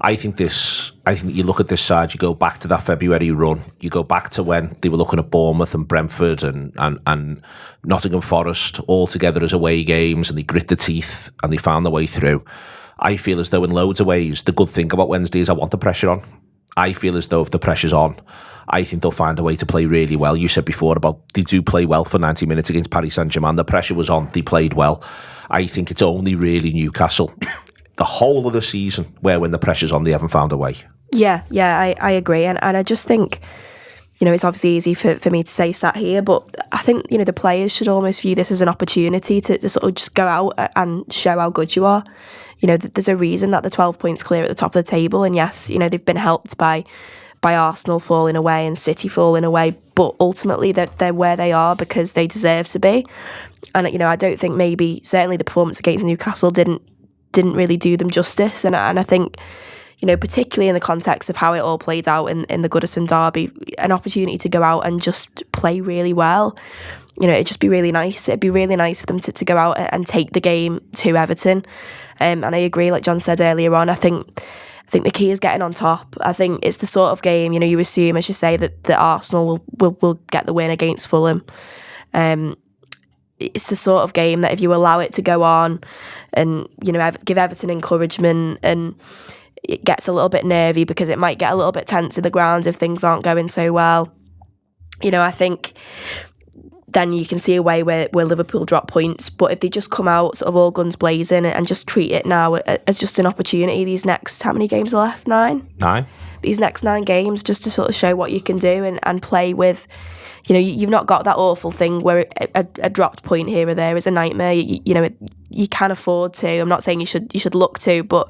I think you look at this side, you go back to that February run, you go back to when they were looking at Bournemouth and Brentford and Nottingham Forest all together as away games, and they grit the teeth and they found their way through. I feel as though in loads of ways, the good thing about Wednesday is I want the pressure on. I feel as though if the pressure's on, I think they'll find a way to play really well. You said before about they do play well for 90 minutes against Paris Saint-Germain. The pressure was on, they played well. I think it's only really Newcastle the whole of the season where when the pressure's on, they haven't found a way. Yeah, I agree. And I just think, it's obviously easy for me to say sat here, but I think, the players should almost view this as an opportunity to sort of just go out and show how good you are. There's a reason that they're 12 points clear at the top of the table. And yes, they've been helped by Arsenal falling away and City falling away, but ultimately they're where they are because they deserve to be. And, I don't think certainly the performance against Newcastle didn't really do them justice. And I think, particularly in the context of how it all played out in the Goodison derby, an opportunity to go out and just play really well. It'd just be really nice. It'd be really nice for them to go out and take the game to Everton. And I agree, like John said earlier on, I think the key is getting on top. I think it's the sort of game, you assume, as you say, that Arsenal will get the win against Fulham. It's the sort of game that if you allow it to go on and, give Everton encouragement, and it gets a little bit nervy because it might get a little bit tense in the ground if things aren't going so well. I think then you can see a way where Liverpool drop points. But if they just come out sort of all guns blazing and just treat it now as just an opportunity, these next, how many games are left? 9? 9. These next 9 games, just to sort of show what you can do and play with. You've not got that awful thing where a dropped point here or there is a nightmare. You can afford to. I'm not saying you should look to, but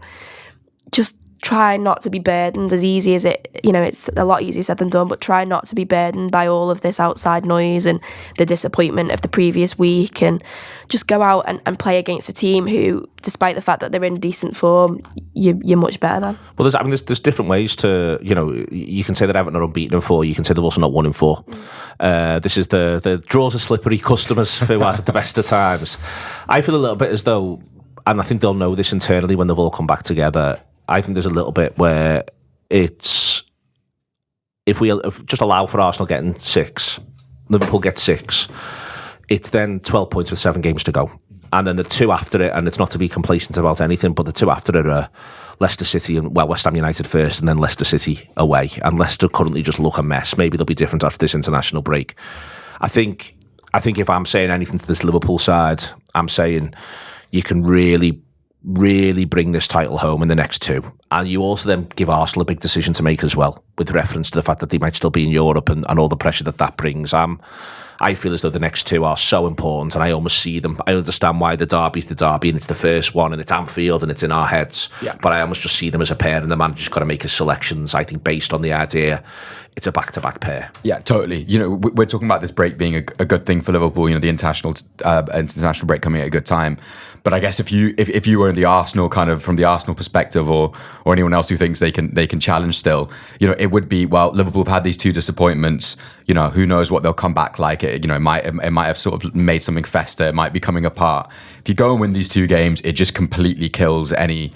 just try not to be burdened. As easy as it's a lot easier said than done, but try not to be burdened by all of this outside noise and the disappointment of the previous week, and just go out and play against a team who, despite the fact that they're in decent form, you're much better than. Well, there's different ways to, you can say that Everton are unbeaten in 4, you can say they've also not won in 4. This is the draws are slippery customers who are at the best of times. I feel a little bit as though, and I think they'll know this internally when they've all come back together, I think there's a little bit where it's, if just allow for Arsenal getting 6, Liverpool gets 6, it's then 12 points with 7 games to go. And then the 2 after it, and it's not to be complacent about anything, but the 2 after it are Leicester City and, West Ham United first, and then Leicester City away. And Leicester currently just look a mess. Maybe they'll be different after this international break. I think if I'm saying anything to this Liverpool side, I'm saying you can really bring this title home in the next 2. And you also then give Arsenal a big decision to make as well, with reference to the fact that they might still be in Europe and all the pressure that brings. I feel as though the next 2 are so important, and I almost see them. I understand why the derby's the derby and it's the first one and it's Anfield and it's in our heads. Yeah. But I almost just see them as a pair, and the manager's got to make his selections, I think, based on the idea it's a back-to-back pair. Yeah, totally. We're talking about this break being a good thing for Liverpool, the international break coming at a good time. But I guess if you were in the Arsenal, kind of from the Arsenal perspective, or anyone else who thinks they can challenge still, it would be, well, Liverpool have had these 2 disappointments. Who knows what they'll come back like. It might have sort of made something fester. It might be coming apart. If you go and win these 2 games, it just completely kills any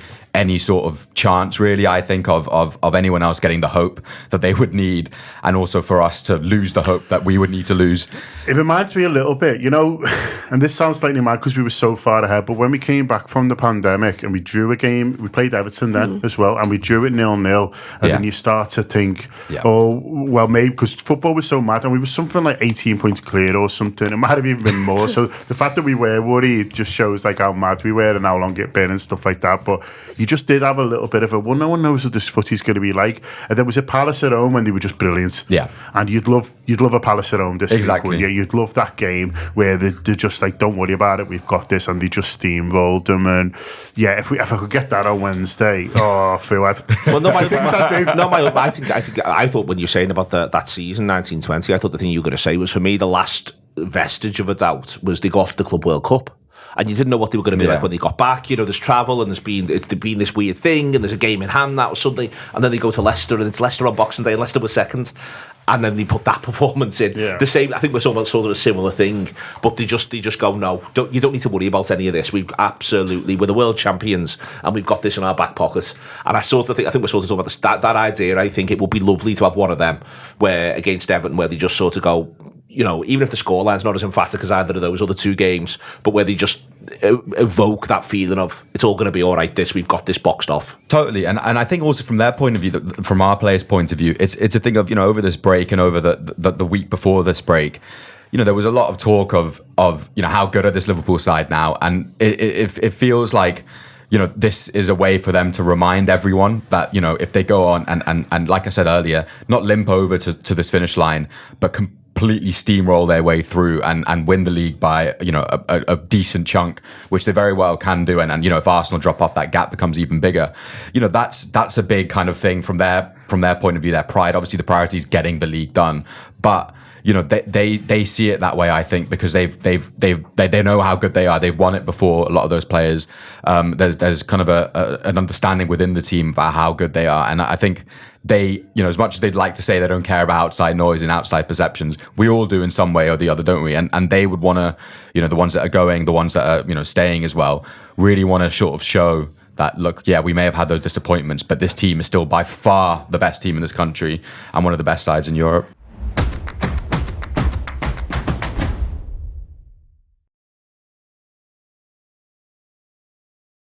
sort of chance, really, I think, of anyone else getting the hope that they would need, and also for us to lose the hope that we would need to lose. It reminds me a little bit, and this sounds slightly mad because we were so far ahead, but when we came back from the pandemic and we drew a game, we played Everton then as well, and we drew it 0-0, and then you start to think, oh, well, maybe, because football was so mad, and we were something like 18 points clear or something. It might have even been more. So the fact that we were worried just shows like how mad we were and how long it been and stuff like that. But you just did have a little bit of a, well, no one knows what this footy's going to be like. And there was a Palace at home and they were just brilliant. Yeah. And you'd love a Palace at home this exactly. week. You'd love that game where they're just like, don't worry about it, we've got this, and they just steamrolled them. And yeah, if I could get that on Wednesday, Fuad. Well, no, I thought when you're saying about that season 1920, I thought the thing you were going to say was, for me, the last vestige of a doubt was they got off the Club World Cup. And you didn't know what they were going to be like when they got back. There's travel and it's been this weird thing, and there's a game in hand that was Sunday, and then they go to Leicester, and it's Leicester on Boxing Day, and Leicester was second. and then they put that performance in. Yeah. The same. I think we're talking about sort of a similar thing, but they just go, no, you don't need to worry about any of this. We're the world champions, and we've got this in our back pocket. And I think we're sort of talking about that idea. I think it would be lovely to have one of them where against Everton, where they just sort of go, even if the scoreline's not as emphatic as either of those other two games, but where they just evoke that feeling of it's all going to be all right. We've got this boxed off. Totally, and I think also from their point of view, from our players' point of view, it's a thing of over this break and over the week before this break, there was a lot of talk of how good are this Liverpool side now, and it feels like this is a way for them to remind everyone that if they go on and like I said earlier, not limp over to this finish line, but completely steamroll their way through and win the league by a decent chunk, which they very well can do. And if Arsenal drop off, that gap becomes even bigger. That's a big kind of thing from their point of view. Their pride, obviously, the priority is getting the league done, but they see it that way, I think, because they know how good they are. They've won it before. A lot of those players, there's kind of an understanding within the team about how good they are, and I think they, as much as they'd like to say they don't care about outside noise and outside perceptions, we all do in some way or the other, don't we? And they would want to, the ones that are going, the ones that are staying as well, really want to sort of show that, look, yeah, we may have had those disappointments, but this team is still by far the best team in this country and one of the best sides in Europe.